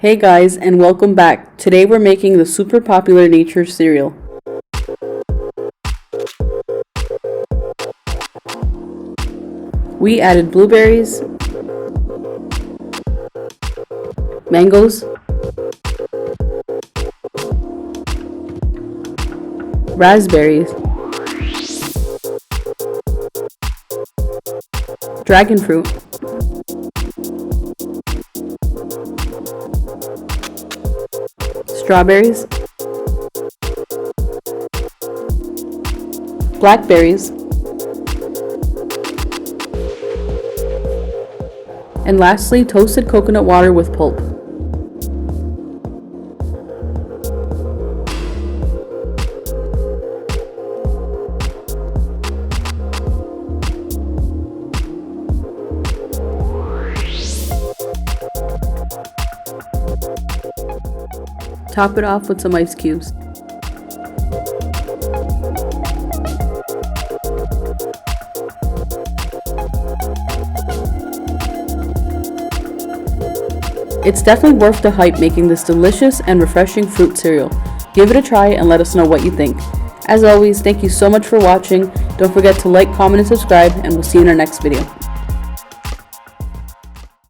Hey guys, and welcome back. Today we're making the super popular nature cereal. We added blueberries, mangoes, raspberries, dragon fruit, strawberries, blackberries, and lastly, toasted coconut water with pulp. Top it off with some ice cubes. It's definitely worth the hype making this delicious and refreshing fruit cereal. Give it a try and let us know what you think. As always, thank you so much for watching. Don't forget to like, comment, and subscribe, and we'll see you in our next video.